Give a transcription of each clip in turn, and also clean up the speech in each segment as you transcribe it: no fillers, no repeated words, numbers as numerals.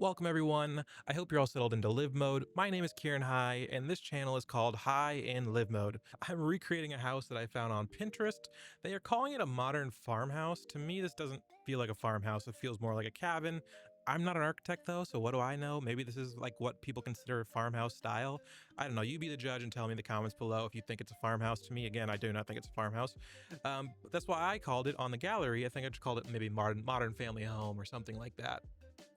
Welcome everyone. I hope you're all settled into live mode. My name is Kieran High, and this channel is called High in Live Mode. I'm recreating a house that I found on Pinterest. They are calling it a modern farmhouse. To me, this doesn't feel like a farmhouse. It feels more like a cabin. I'm not an architect though, so what do I know? Maybe this is like what people consider a farmhouse style. I don't know. You be the judge and tell me in the comments below if you think it's a farmhouse. To me, again, I do not think it's a farmhouse. That's why I called it on the gallery. I think I just called it maybe modern family home or something like that.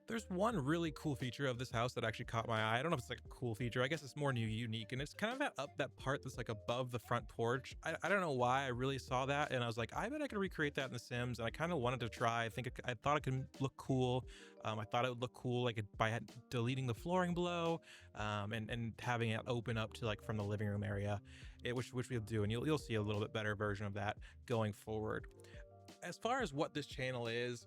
There's one really cool feature of this house that actually caught my eye. I don't know if it's like a cool feature. I guess it's more unique, and it's kind of that part that's like above the front porch. I don't know why I really saw that, and I was like, I bet I could recreate that in The Sims, and I kind of wanted to try. I thought it could look cool. I thought it would look cool like by deleting the flooring below, and having it open up to like from the living room area, which we'll do, and you'll see a little bit better version of that going forward. As far as what this channel is,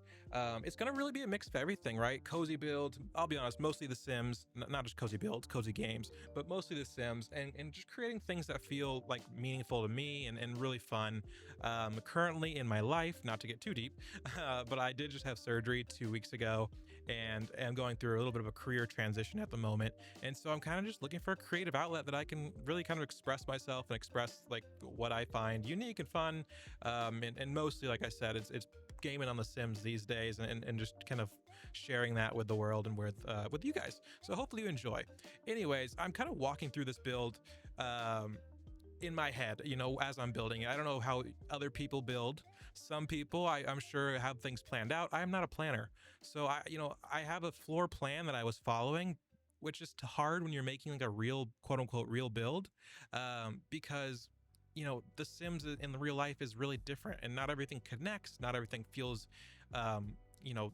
it's going to really be a mix of everything, right? Cozy builds, I'll be honest, mostly The Sims, not just cozy builds, cozy games, but mostly The Sims, and just creating things that feel like meaningful to me and really fun. Currently in my life, not to get too deep, but I did just have surgery 2 weeks ago, and am going through a little bit of a career transition at the moment. And so I'm kind of just looking for a creative outlet that I can really kind of express myself and express like what I find unique and fun. And mostly, like I said, it's gaming on The Sims these days, and just kind of sharing that with the world and with you guys. So hopefully you enjoy. Anyways, I'm kind of walking through this build in my head, as I'm building it. I don't know how other people build. Some people, I'm sure, have things planned out. I'm not a planner, so I have a floor plan that I was following, which is hard when you're making like a real quote unquote real build, because The Sims in the real life is really different, and not everything connects. Not everything feels,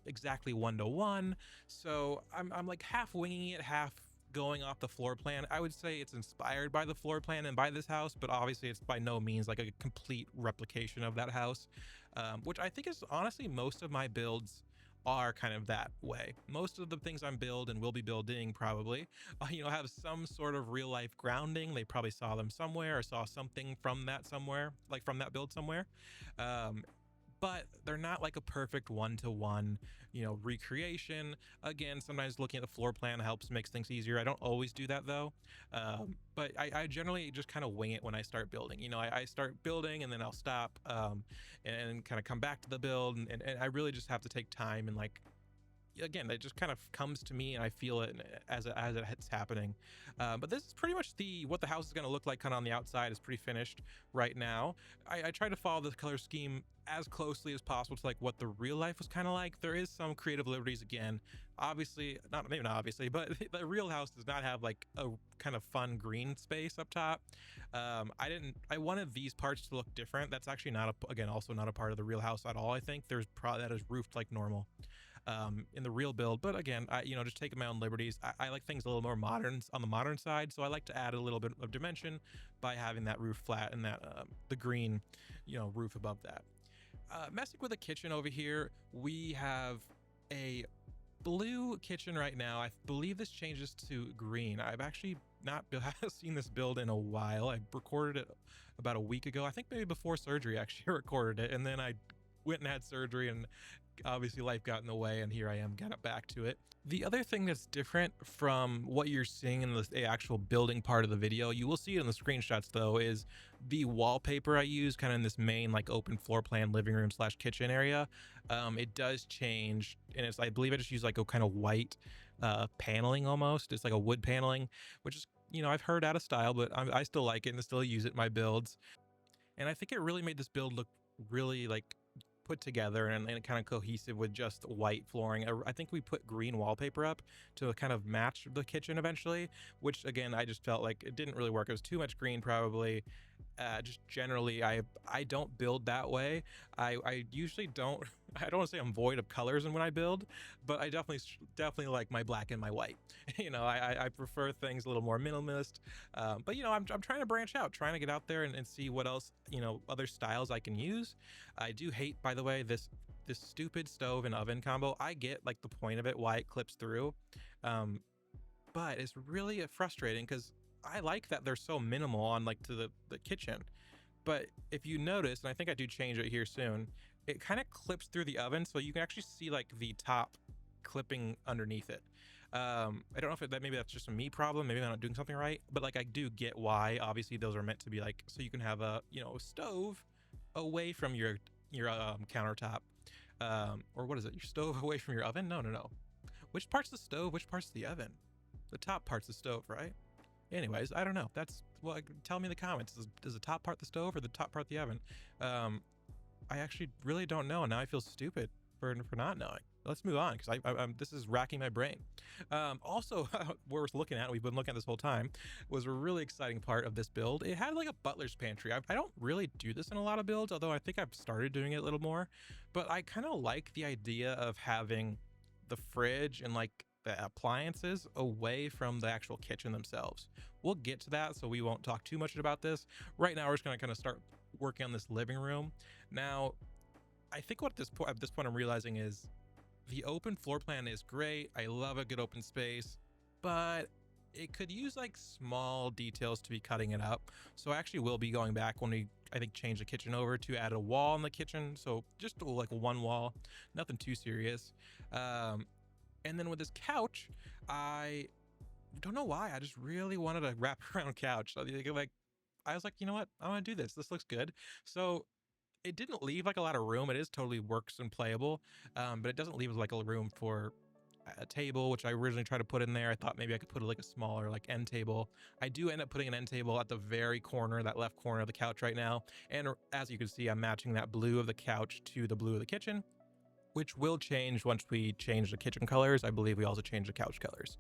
exactly one to one. So I'm like half winging it, half going off the floor plan. I would say it's inspired by the floor plan and by this house, but obviously it's by no means like a complete replication of that house, which I think is honestly most of my builds are kind of that way. Most of the things I'm build and will be building probably, have some sort of real life grounding. They probably saw them somewhere or saw something from that somewhere, like from that build somewhere. Um, but they're not like a perfect one-to-one, recreation. Again, sometimes looking at the floor plan helps, makes things easier. I don't always do that though. But I generally just kind of wing it when I start building. I start building and then I'll stop, and kind of come back to the build, and I really just have to take time, and like, again, it just kind of comes to me and I feel it as it's happening. But this is pretty much the what the house is going to look like kind of on the outside. Is pretty finished right now. I try to follow the color scheme as closely as possible to like what the real life was kind of like. There is some creative liberties again. Obviously, not maybe not obviously, but the real house does not have like a kind of fun green space up top. I wanted these parts to look different. That's actually not again, also not a part of the real house at all. I think there's probably that is roofed like normal, in the real build. But again, just taking my own liberties. I like things a little more modern on the modern side, so I like to add a little bit of dimension by having that roof flat and that the green, roof above that. Messing with the kitchen over here, we have a blue kitchen right now. I believe this changes to green. I've actually not seen this build in a while. I recorded it about a week ago. I think maybe before surgery, actually recorded it, and then I went and had surgery, and obviously life got in the way, and here I am kind of back to it. The other thing that's different from what you're seeing in the actual building part of the video, you will see it in the screenshots though, is the wallpaper I use kind of in this main like open floor plan living room slash kitchen area. It does change, and I believe I just use like a kind of white paneling almost. It's like a wood paneling, which is, I've heard out of style, but I still like it and still use it in my builds. And I think it really made this build look really like put together and kind of cohesive with just white flooring. I think we put green wallpaper up to kind of match the kitchen eventually, which again, I just felt like it didn't really work. It was too much green probably. Just generally, I don't build that way. I usually don't. I don't want to say I'm void of colors when I build, but I definitely like my black and my white. I prefer things a little more minimalist. But I'm trying to branch out, trying to get out there and see what else, other styles I can use. I do hate, by the way, this stupid stove and oven combo. I get like the point of it, why it clips through, but it's really frustrating because I like that they're so minimal on like to the kitchen. But if you notice, and I think I do change it here soon, it kind of clips through the oven, so you can actually see like the top clipping underneath it. I don't know if maybe that's just a me problem. Maybe I'm not doing something right, but like I do get why. Obviously, those are meant to be like so you can have a a stove away from your countertop, or what is it? Your stove away from your oven? No, no, no. Which part's the stove? Which part's the oven? The top part's the stove, right? Anyways, I don't know. That's well. Tell me in the comments. Is the top part the stove or the top part the oven? Um, I actually really don't know. Now I feel stupid for not knowing. Let's move on because I'm this is racking my brain. Also, we're looking at, we've been looking at this whole time, was a really exciting part of this build. It had like a butler's pantry. I don't really do this in a lot of builds, although I think I've started doing it a little more. But I kind of like the idea of having the fridge and like the appliances away from the actual kitchen themselves. We'll get to that, so we won't talk too much about this. Right now, we're just gonna kind of start working on this living room. Now, I think what at this point I'm realizing is the open floor plan is great. I love a good open space, but it could use like small details to be cutting it up. So I actually will be going back when we, I think, change the kitchen over to add a wall in the kitchen. So just like one wall, nothing too serious. And then with this couch, I don't know why. I just really wanted a wraparound couch. Like, I was like, you know what? I want to do this. This looks good. So it didn't leave like a lot of room. It is totally works and playable, but it doesn't leave like a room for a table, which I originally tried to put in there. I thought maybe I could put like a smaller like end table. I do end up putting an end table at the very corner, that left corner of the couch right now. And as you can see, I'm matching that blue of the couch to the blue of the kitchen, which will change once we change the kitchen colors. I believe we also change the couch colors.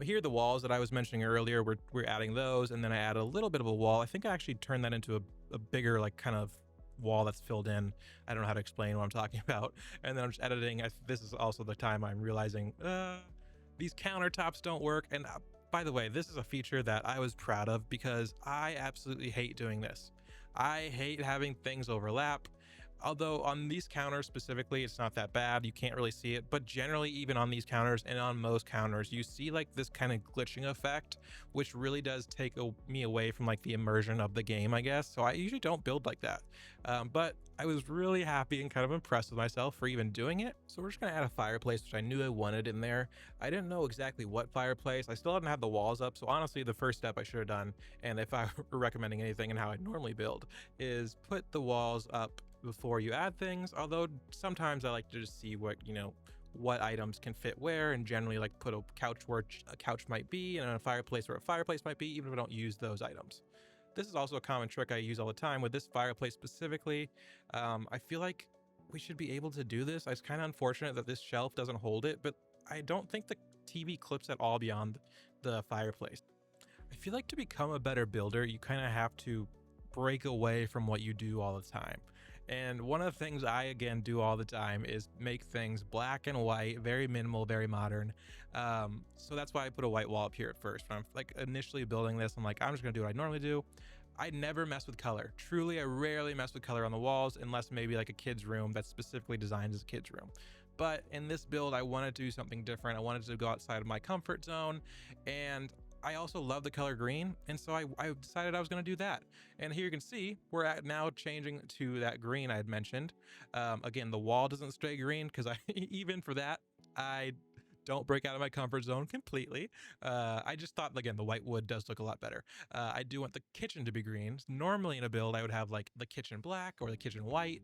Here, the walls that I was mentioning earlier, we're adding those, and then I add a little bit of a wall. I think I actually turned that into a bigger like kind of wall that's filled in. I don't know how to explain what I'm talking about. And then I'm just editing. This is also the time I'm realizing these countertops don't work. And by the way, this is a feature that I was proud of because I absolutely hate doing this. I hate having things overlap. Although on these counters specifically, it's not that bad. You can't really see it, but generally even on these counters and on most counters, you see like this kind of glitching effect, which really does take me away from like the immersion of the game, I guess. So I usually don't build like that. But I was really happy and kind of impressed with myself for even doing it. So we're just gonna add a fireplace, which I knew I wanted in there. I didn't know exactly what fireplace. I still hadn't had the walls up. So honestly, the first step I should have done, and if I were recommending anything and how I normally build, is put the walls up before you add things. Although sometimes I like to just see what items can fit where, and generally like put a couch where a couch might be and a fireplace where a fireplace might be, even if I don't use those items. This is also a common trick I use all the time with this fireplace specifically. I feel like we should be able to do this. It's kind of unfortunate that this shelf doesn't hold it, but I don't think the TV clips at all beyond the fireplace. I feel like to become a better builder, you kind of have to break away from what you do all the time. And one of the things I, again, do all the time is make things black and white, very minimal, very modern. So that's why I put a white wall up here at first. When I'm like initially building this, I'm like, I'm just gonna do what I normally do. I never mess with color. Truly, I rarely mess with color on the walls unless maybe like a kid's room that's specifically designed as a kid's room. But in this build, I wanted to do something different. I wanted to go outside of my comfort zone, and I also love the color green, and so I decided I was going to do that. And here you can see we're at now changing to that green I had mentioned. Again, the wall doesn't stay green because I even for that I don't break out of my comfort zone completely. I just thought, again, the white wood does look a lot better. I do want the kitchen to be green. Normally in a build, I would have like the kitchen black or the kitchen white,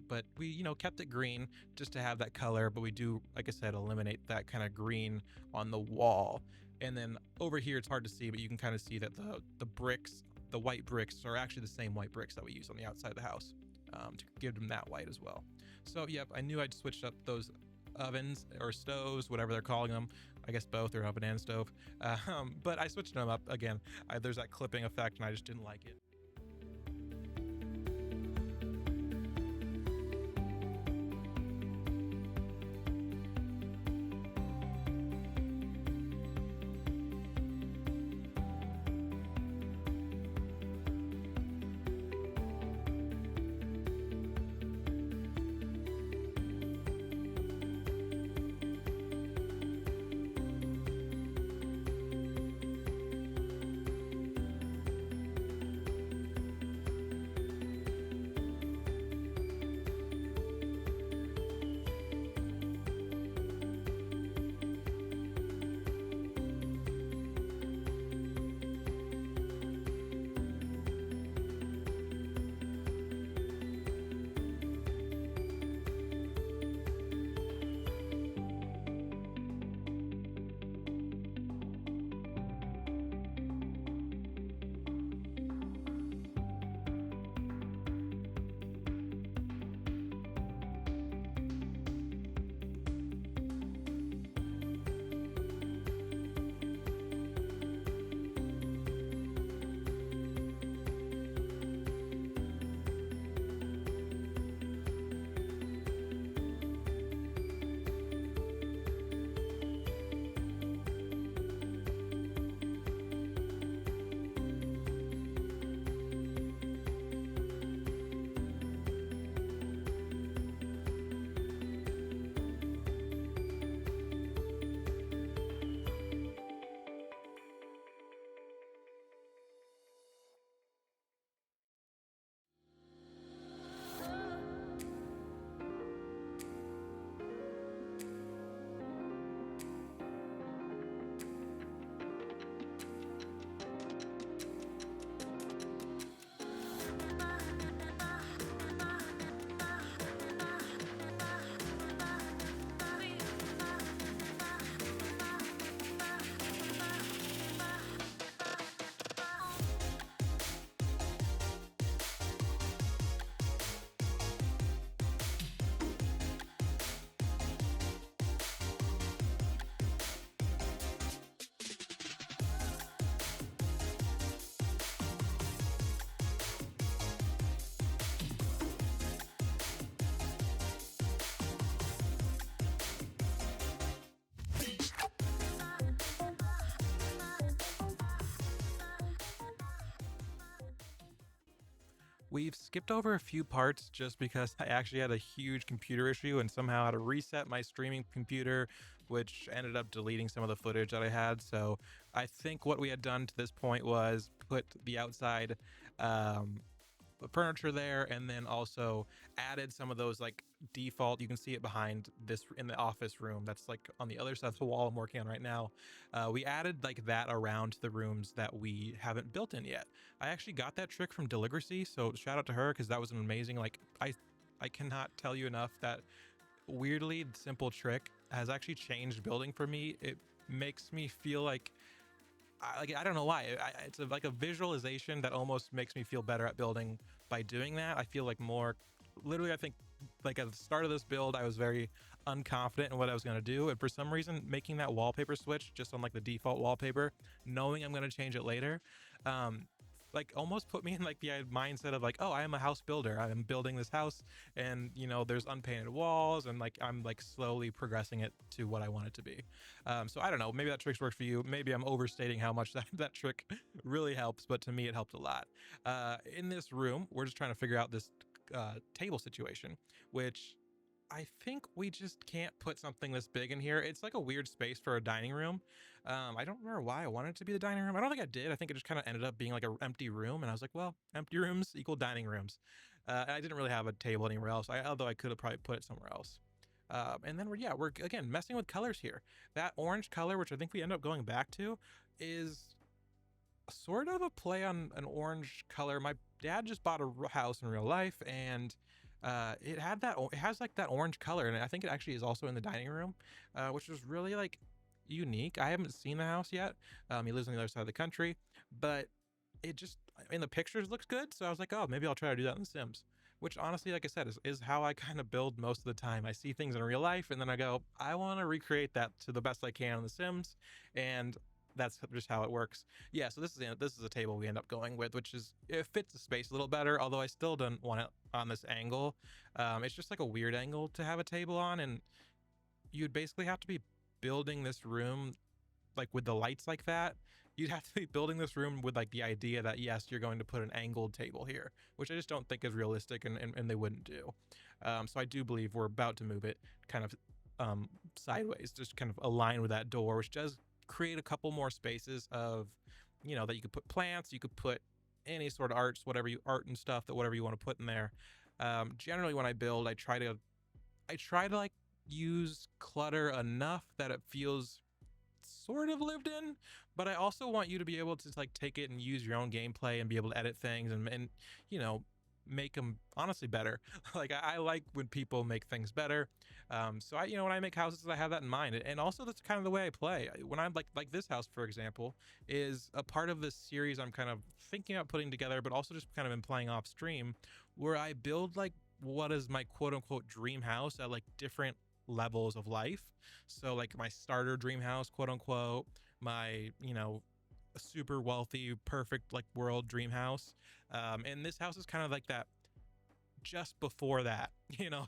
but we, kept it green just to have that color. But we do, like I said, eliminate that kind of green on the wall. And then over here, it's hard to see, but you can kind of see that the bricks, the white bricks, are actually the same white bricks that we use on the outside of the house, to give them that white as well. So, yep, I knew I'd switched up those ovens or stoves, whatever they're calling them. I guess both are oven and stove. But I switched them up again. There's that clipping effect, and I just didn't like it. We've skipped over a few parts just because I actually had a huge computer issue and somehow had to reset my streaming computer, which ended up deleting some of the footage that I had. So I think what we had done to this point was put the outside um, furniture there, and then also added some of those like default, you can see it behind this in the office room that's like on the other side of the wall I'm working on right now. We added like that around the rooms that we haven't built in yet. I actually got that trick from Deligracy, so shout out to her because that was an amazing, like, I cannot tell you enough that weirdly simple trick has actually changed building for me. It makes me feel like I don't know why. It's like a visualization that almost makes me feel better at building by doing that. I feel like more, literally, I think like at the start of this build, I was very unconfident in what I was going to do. And for some reason, making that wallpaper switch just on like the default wallpaper, knowing I'm going to change it later, um, like almost put me in like the mindset of like, oh, I am a house builder. I am building this house, and there's unpainted walls, and like I'm like slowly progressing it to what I want it to be. So I don't know, maybe that trick works for you. Maybe I'm overstating how much that trick really helps, but to me it helped a lot. In this room, we're just trying to figure out this table situation, which I think we just can't put something this big in here. It's like a weird space for a dining room. I don't remember why I wanted it to be the dining room. I don't think I did. I think it just kind of ended up being like an empty room, and I was like, well, empty rooms equal dining rooms. And I didn't really have a table anywhere else. Although I could have probably put it somewhere else. And then we're again messing with colors here. That orange color, which I think we end up going back to, is sort of a play on an orange color. My dad just bought a house in real life, and it has like that orange color, and I think it actually is also in the dining room, which was really like unique. I haven't seen the house yet. He lives on the other side of the country, but it just in the pictures looks good. So I was like, oh, maybe I'll try to do that in The Sims. Which honestly, like I said, is how I kind of build most of the time. I see things in real life, and then I go, I want to recreate that to the best I can in The Sims, and that's just how it works. Yeah, so this is a table we end up going with, which is it fits the space a little better. Although I still don't want it on this angle. It's just like a weird angle to have a table on, and you'd basically have to be building this room like with the lights like that. You'd have to be building this room with like the idea that yes, you're going to put an angled table here, which I just don't think is realistic, and they wouldn't do. So I do believe we're about to move it kind of sideways, just kind of align with that door, which does create a couple more spaces of, that you could put plants, you could put any sort of art and stuff, that whatever you want to put in there. Generally, when I build, I try to like use clutter enough that it feels sort of lived in, but I also want you to be able to like take it and use your own gameplay and be able to edit things and you know make them honestly better. Like I like when people make things better. So when I make houses, I have that in mind, and also that's kind of the way I play. When I'm like this house, for example, is a part of this series I'm kind of thinking about putting together, but also just kind of been playing off stream, where I build like what is my quote unquote dream house at like different levels of life. So like my starter dream house, quote unquote, my super wealthy, perfect like world dream house. And this house is kind of like that just before that,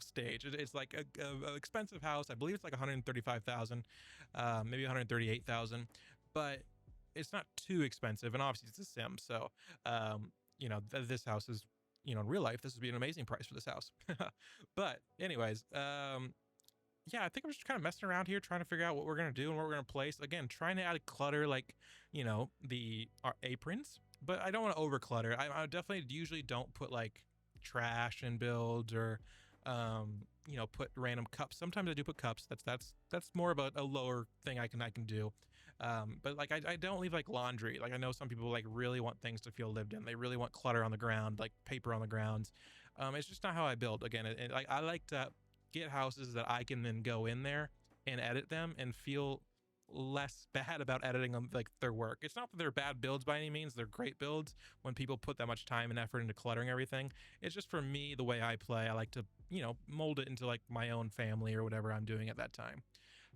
stage. It's like a expensive house. I believe it's like 135,000, maybe 138,000, but it's not too expensive. And obviously it's a sim. So, this house is, in real life, this would be an amazing price for this house. But anyways, yeah, I think I'm just kind of messing around here, trying to figure out what we're gonna do and what we're gonna place. Again, trying to add clutter, like the our aprons, but I don't want to over clutter. I definitely usually don't put like trash in builds or put random cups. Sometimes I do put cups. That's more of a lower thing I can do. But like I don't leave like laundry. Like I know some people like really want things to feel lived in. They really want clutter on the ground, like paper on the grounds. It's just not how I build. Again, I like to get houses that I can then go in there and edit them and feel less bad about editing them, like their work. It's not that they're bad builds by any means. They're great builds when people put that much time and effort into cluttering everything. It's just for me, the way I play, I like to, mold it into like my own family or whatever I'm doing at that time.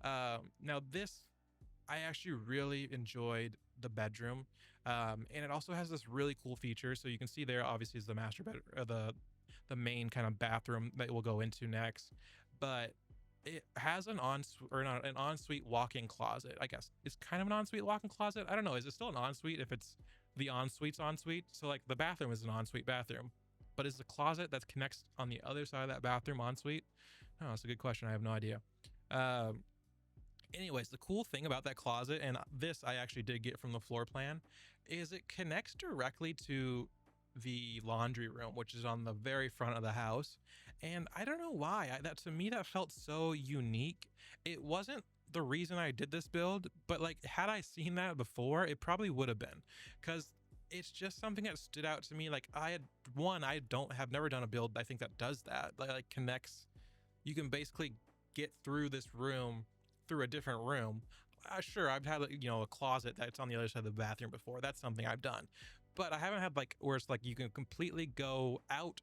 Now this, I actually really enjoyed the bedroom. And it also has this really cool feature. So you can see there obviously is the master bed, or the main kind of bathroom that we'll go into next, but it has an ensuite walk-in closet. I guess it's kind of an ensuite walk-in closet. I don't know. Is it still an ensuite if it's the ensuite's ensuite? So like the bathroom is an ensuite bathroom. but is the closet that connects on the other side of that bathroom ensuite? Oh, that's a good question. I have no idea. Um, Anyways, the cool thing about that closet, and this I actually did get from the floor plan, is it connects directly to the laundry room, which is on the very front of the house. And I don't know why. That to me that felt so unique. It wasn't the reason I did this build, but like had I seen that before, it probably would have been, because it's just something that stood out to me. Like I don't have never done a build I think that does that. Like connects. You can basically get through this room through a different room. Sure, I've had a closet that's on the other side of the bathroom before. That's something I've done, but I haven't had like where it's like you can completely go out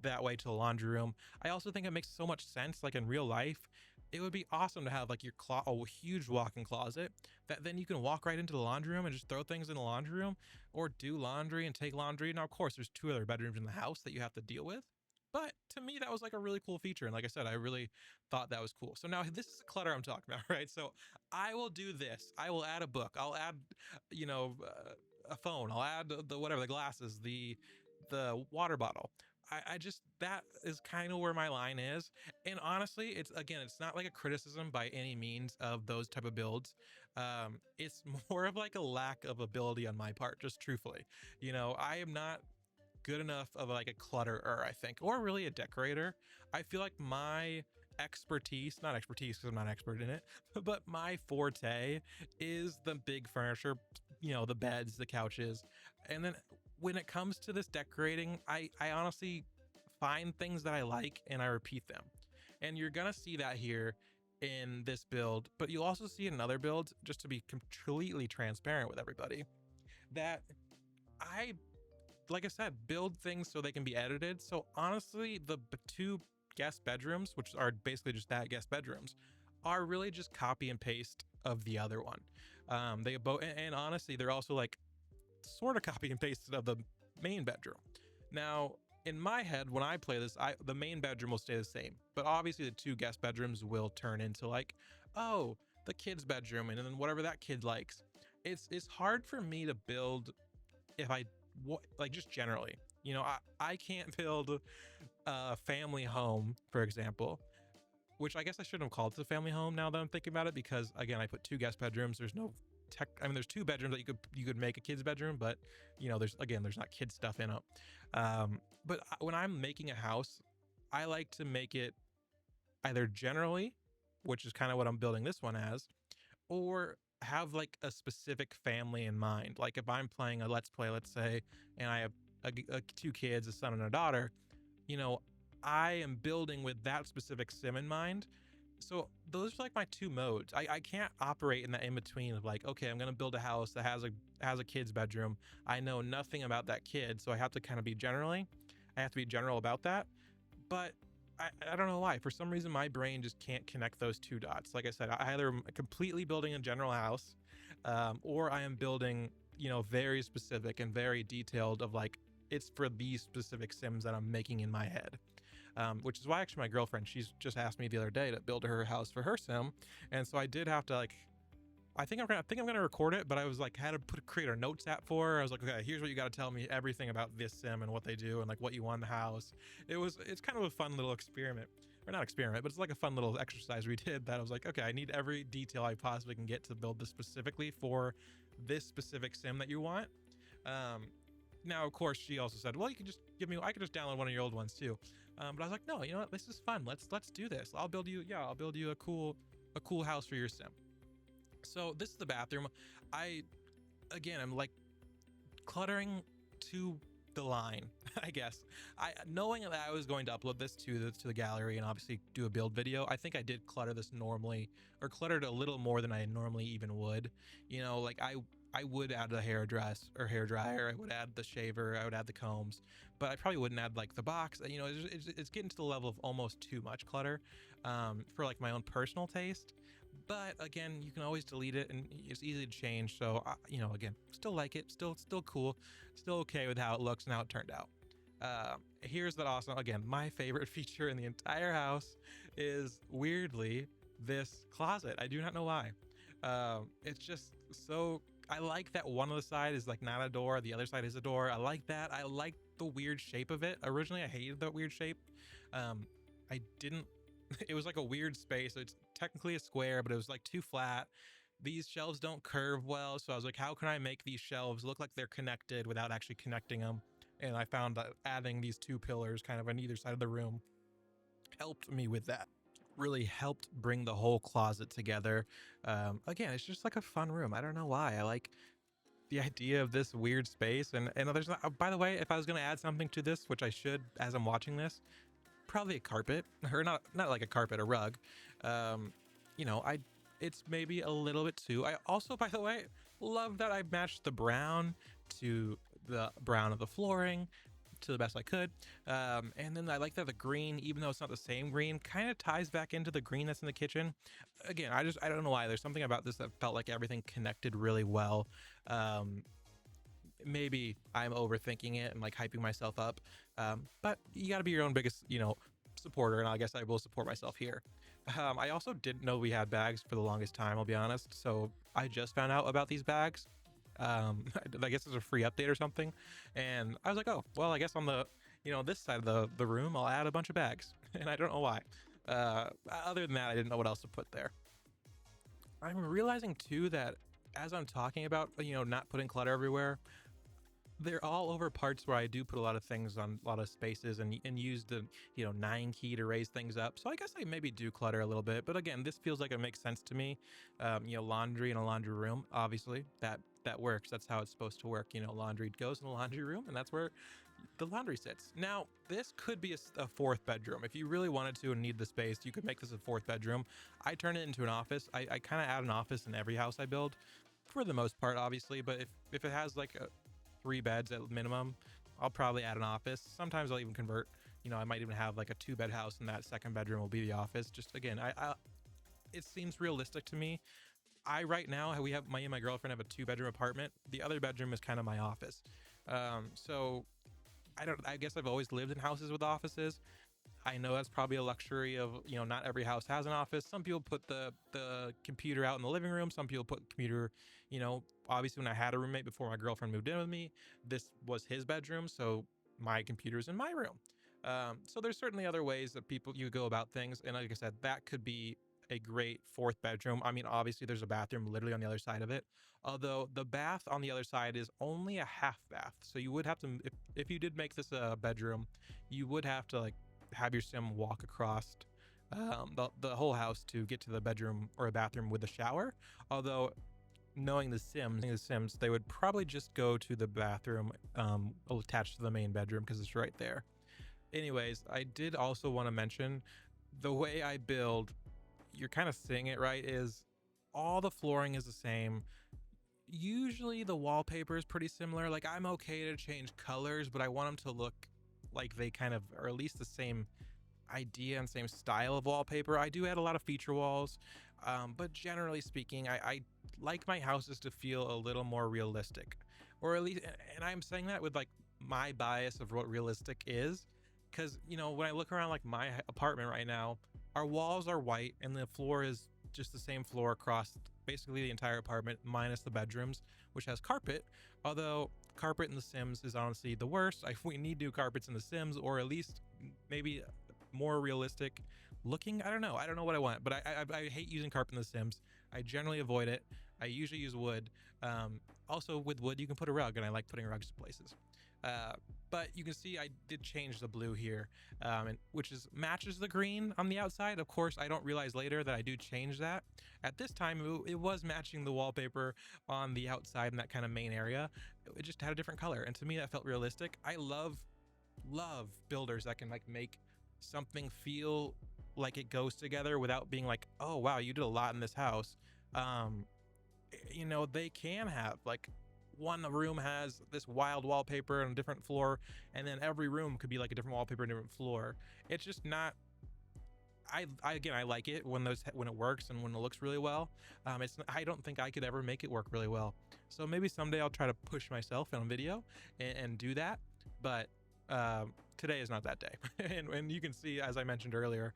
that way to the laundry room. I also think it makes so much sense. Like in real life, it would be awesome to have like a huge walk-in closet that then you can walk right into the laundry room and just throw things in the laundry room, or do laundry and take laundry. Now, of course, there's two other bedrooms in the house that you have to deal with. But to me, that was like a really cool feature. And like I said, I really thought that was cool. So now this is the clutter I'm talking about, right? So I will do this. I will add a book. I'll add, a phone. I'll add the whatever, the glasses, the water bottle. I just, that is kind of where my line is. And honestly, it's not like a criticism by any means of those type of builds. It's more of like a lack of ability on my part, just truthfully. I am not good enough of like a clutterer, I think, or really a decorator. I feel like my expertise, not expertise because I'm not expert in it, but my forte is the big furniture, the beds, the couches. And then when it comes to this decorating, I honestly find things that I like and I repeat them. And you're gonna see that here in this build, but you'll also see in other builds, just to be completely transparent with everybody, that I like I said, build things so they can be edited. So honestly, the two guest bedrooms, which are basically just that, guest bedrooms, are really just copy and paste of the other one. They both, and honestly, they're also like sort of copy and pasted of the main bedroom. Now, in my head, when I play this, the main bedroom will stay the same, but obviously the two guest bedrooms will turn into like, oh, the kid's bedroom, and then whatever that kid likes. It's hard for me to build if I like just generally, I can't build a family home, for example, which I guess I shouldn't have called it a family home now that I'm thinking about it, because again, I put two guest bedrooms. There's no there's two bedrooms that you could make a kid's bedroom, but there's not kid stuff in it. But when I'm making a house, I like to make it either generally, which is kind of what I'm building this one as, or have like a specific family in mind. Like if I'm playing a let's play, let's say, and I have two kids, a son and a daughter, I am building with that specific sim in mind. So those are like my two modes. I can't operate in that in between of like, okay, I'm gonna build a house that has a kid's bedroom. I know nothing about that kid, so I have to kind of be I have to be general about that. But I don't know why. For some reason, my brain just can't connect those two dots. Like I said, I either am completely building a general house, or I am building, very specific and very detailed of like, it's for these specific sims that I'm making in my head. Which is why actually my girlfriend, she's just asked me the other day to build her house for her sim. And so I did have to like, I think I'm gonna record it, but I was like had to create a notes app for her. I was like, okay, here's what you got to tell me everything about this sim and what they do and like what you want in the house. It's kind of a fun little experiment, or not experiment, but it's like a fun little exercise we did. That I was like, okay, I need every detail I possibly can get to build this specifically for this specific sim that you want. Now of course she also said, well, you can just I could just download one of your old ones too. But I was like, no, you know what? This is fun. Let's do this. I'll build you a cool house for your sim. So this is the bathroom. I'm like cluttering to the line, I guess. Knowing that I was going to upload this to the gallery and obviously do a build video, I think I did clutter this normally, or cluttered a little more than I normally even would. Like I would add the hair dryer, I would add the shaver, I would add the combs, but I probably wouldn't add like the box. It's getting to the level of almost too much clutter for like my own personal taste. But again, you can always delete it and it's easy to change. So, again, still like it, still cool, still okay with how it looks and how it turned out. Here's that awesome, again, my favorite feature in the entire house is weirdly this closet. I do not know why. It's just so, I like that one of the side is like not a door, the other side is a door. I like that. I like the weird shape of it. Originally, I hated that weird shape. I didn't. It was like a weird space. It's technically a square, but it was like too flat. These shelves don't curve well, so I was like, how can I make these shelves look like they're connected without actually connecting them? And I found that adding these two pillars kind of on either side of the room helped me with that. Really helped bring the whole closet together. Again, it's just like a fun room. I don't know why. I like the idea of this weird space. And there's not, by the way, if I was going to add something to this, which I should as I'm watching this, probably a carpet, or not like a carpet, a rug. Um, you know, I it's maybe a little bit too. I also, by the way, love that I matched the brown to the brown of the flooring to the best I could. And then I like that the green, even though it's not the same green, kind of ties back into the green that's in the kitchen. Again, I don't know why. There's something about this that felt like everything connected really well. Um, Maybe I'm overthinking it and like hyping myself up. But you got to be your own biggest, supporter, and I guess I will support myself here. I also didn't know we had bags for the longest time, I'll be honest. So I just found out about these bags. I guess it's a free update or something, and I was like, oh well, I guess on the this side of the room I'll add a bunch of bags, and I don't know why. Other than that, I didn't know what else to put there. I'm realizing too that as I'm talking about not putting clutter everywhere, they're all over parts where I do put a lot of things on a lot of spaces and use the 9 key to raise things up. So I guess I maybe do clutter a little bit, but again, this feels like it makes sense to me. Laundry in a laundry room, obviously that works. That's how it's supposed to work. Laundry goes in the laundry room, and that's where the laundry sits. Now, this could be a fourth bedroom. If you really wanted to and need the space, you could make this a fourth bedroom. I turn it into an office. I kind of add an office in every house I build, for the most part, obviously. But if it has like 3 beds at minimum, I'll probably add an office. Sometimes I'll even convert. I might even have like a 2-bed house, and that second bedroom will be the office. Just again, I it seems realistic to me. Right now, me and my girlfriend have a 2-bedroom apartment. The other bedroom is kind of my office. So I guess I've always lived in houses with offices. I know that's probably a luxury of, not every house has an office. Some people put the computer out in the living room. Some people put the computer, obviously when I had a roommate before my girlfriend moved in with me, this was his bedroom. So my computer's in my room. So there's certainly other ways that you go about things. And like I said, that could be a great fourth bedroom. I mean, obviously there's a bathroom literally on the other side of it. Although the bath on the other side is only a half bath. So you would have to, if you did make this a bedroom, you would have to like have your sim walk across the whole house to get to the bedroom or a bathroom with a shower. Although knowing the Sims, they would probably just go to the bathroom attached to the main bedroom because it's right there. Anyways, I did also want to mention the way I build. You're kind of seeing it, right? Is all the flooring is the same. Usually the wallpaper is pretty similar. Like I'm okay to change colors, but I want them to look like they kind of, or at least the same idea and same style of wallpaper. I do add a lot of feature walls, but generally speaking, I like my houses to feel a little more realistic, or at least, and I'm saying that with like my bias of what realistic is, because when I look around like my apartment right now, our walls are white and the floor is just the same floor across basically the entire apartment minus the bedrooms, which has carpet. Although carpet in The Sims is honestly the worst. We need new carpets in The Sims, or at least maybe more realistic looking. I don't know what I want, but I hate using carpet in The Sims. I generally avoid it. I usually use wood. Also with wood you can put a rug, and I like putting rugs to places. But you can see I did change the blue here, which matches the green on the outside. Of course, I don't realize later that I do change that. At this time, it was matching the wallpaper on the outside in that kind of main area. It just had a different color, and to me that felt realistic. I love builders that can like make something feel like it goes together without being like, oh wow, you did a lot in this house. They can have like one room has this wild wallpaper on a different floor, and then every room could be like a different wallpaper and different floor. It's just not. I like it when it works and when it looks really well. I don't think I could ever make it work really well. So maybe someday I'll try to push myself on video and do that. But today is not that day. and you can see, as I mentioned earlier,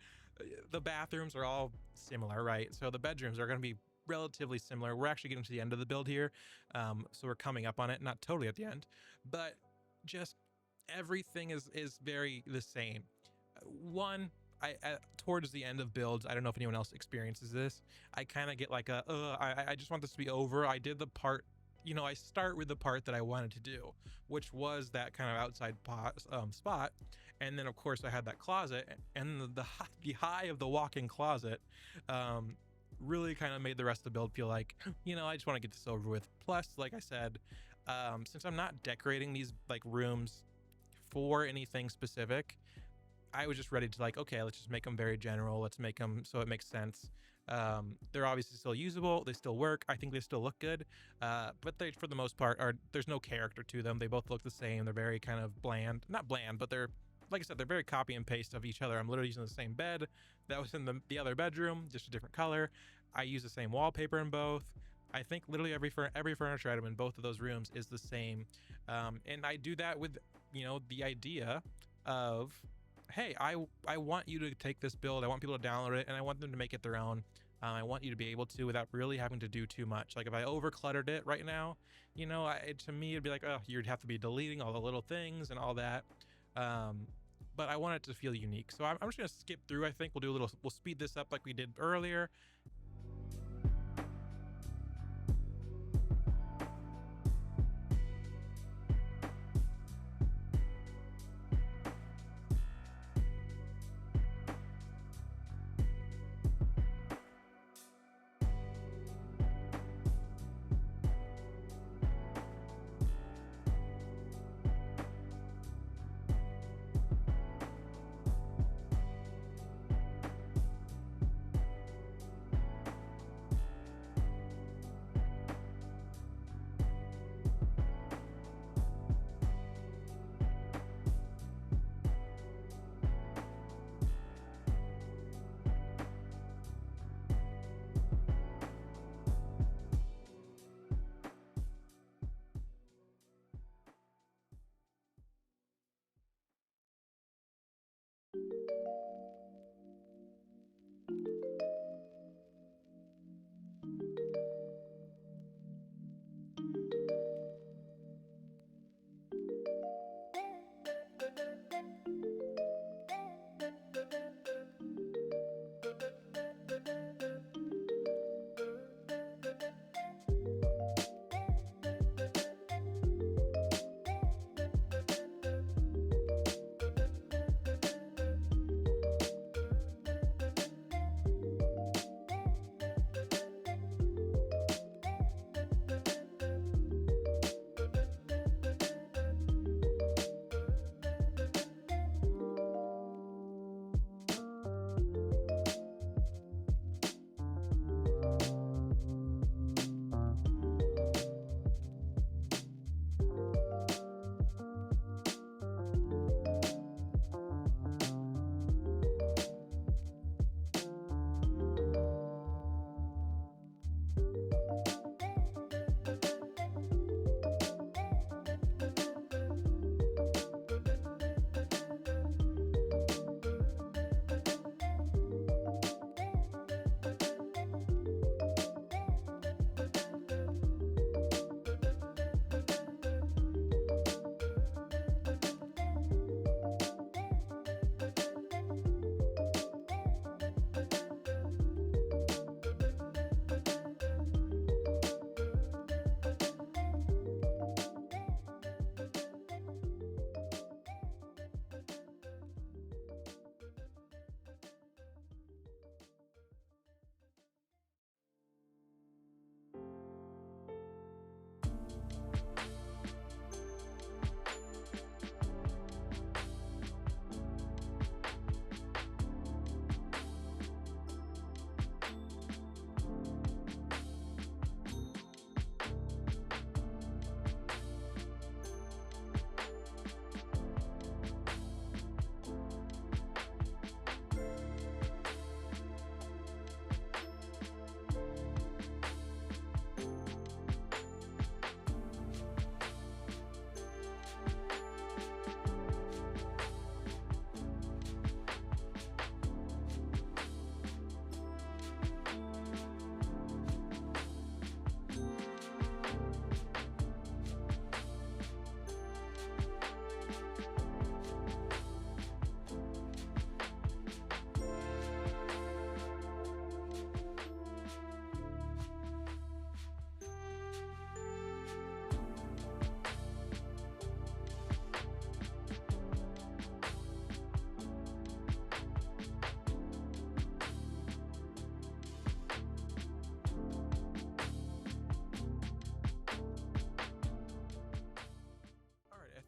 the bathrooms are all similar, right? So the bedrooms are going to be relatively similar. We're actually getting to the end of the build here, so we're coming up on it, not totally at the end, but just everything is very the same. One, towards the end of builds, I don't know if anyone else experiences this. I kind of get like I just want this to be over. I did the part, I start with the part that I wanted to do, which was that kind of outside spot, and then of course I had that closet, and the high of the walk-in closet, um, really kind of made the rest of the build feel like, I just want to get this over with. Plus, like I said, since I'm not decorating these like rooms for anything specific, I was just ready to like, okay, let's just make them very general. Let's make them so it makes sense. They're obviously still usable. They still work. I think they still look good. But they, for the most part, there's no character to them. They both look the same. They're very kind of bland, not bland, but they're, like I said, they're very copy and paste of each other. I'm literally using the same bed that was in the other bedroom, just a different color. I use the same wallpaper in both. I think literally every furniture item in both of those rooms is the same. And I do that with, the idea of, hey, I want you to take this build. I want people to download it, and I want them to make it their own. I want you to be able to without really having to do too much. Like if I over cluttered it right now, to me it'd be like, oh, you'd have to be deleting all the little things and all that. But I want it to feel unique. So I'm just gonna skip through. I think we'll speed this up like we did earlier.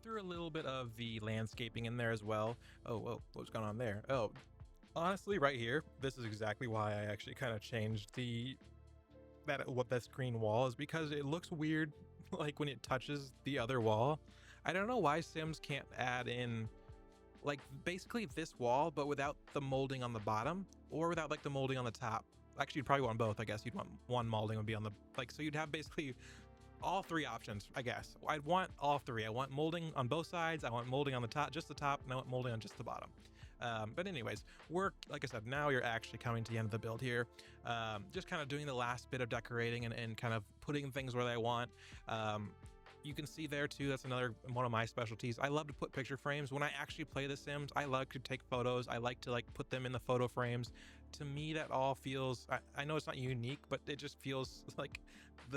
threw a little bit of the landscaping in there as well. Oh, whoa, what's going on there? Oh, honestly, right here, this is exactly why I actually kind of changed what that screen wall is, because it looks weird like when it touches the other wall. I don't know why Sims can't add in like basically this wall, but without the molding on the bottom or without like the molding on the top. Actually, you'd probably want both. I guess you'd want one molding would be on the like, so you'd have basically all three options. I guess I'd want all three. I want molding on both sides. I want molding on the top, just the top, and I want molding on just the bottom. But anyways, like I said, now you're actually coming to the end of the build here. Just kind of doing the last bit of decorating and kind of putting things where they want. You can see there too, that's another one of my specialties. I love to put picture frames. When I actually play The Sims, I like to take photos. I like to like put them in the photo frames. To me, that all feels, I know it's not unique, but it just feels like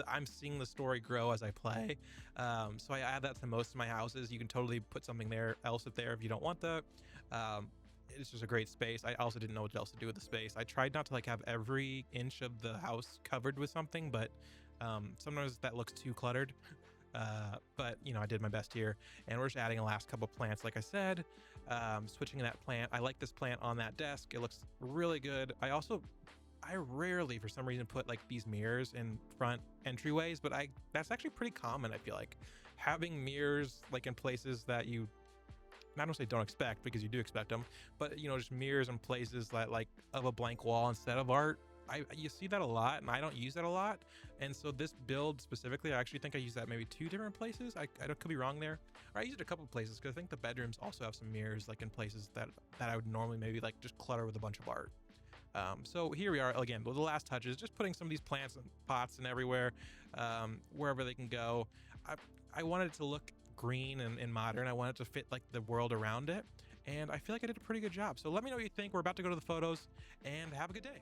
I'm seeing the story grow as I play. So I add that to most of my houses. You can totally put something else up there if you don't want that. It's just a great space. I also didn't know what else to do with the space. I tried not to like have every inch of the house covered with something, but sometimes that looks too cluttered. But you know, I did my best here, and we're just adding a last couple plants. Like I said, switching that plant. I like this plant on that desk. It looks really good. I rarely for some reason put like these mirrors in front entryways, but that's actually pretty common. I feel like having mirrors like in places that you, I don't say don't expect, because you do expect them, but you know, just mirrors in places that like of a blank wall instead of art. You see that a lot, and I don't use that a lot. And so this build specifically, I actually think I use that maybe 2 different places. I could be wrong there. Or I use it a couple of places, because I think the bedrooms also have some mirrors like in places that I would normally maybe like just clutter with a bunch of art. So here we are again with the last touches, just putting some of these plants and pots and everywhere, wherever they can go. I wanted it to look green and modern. I wanted it to fit like the world around it, and I feel like I did a pretty good job. So let me know what you think. We're about to go to the photos, and have a good day.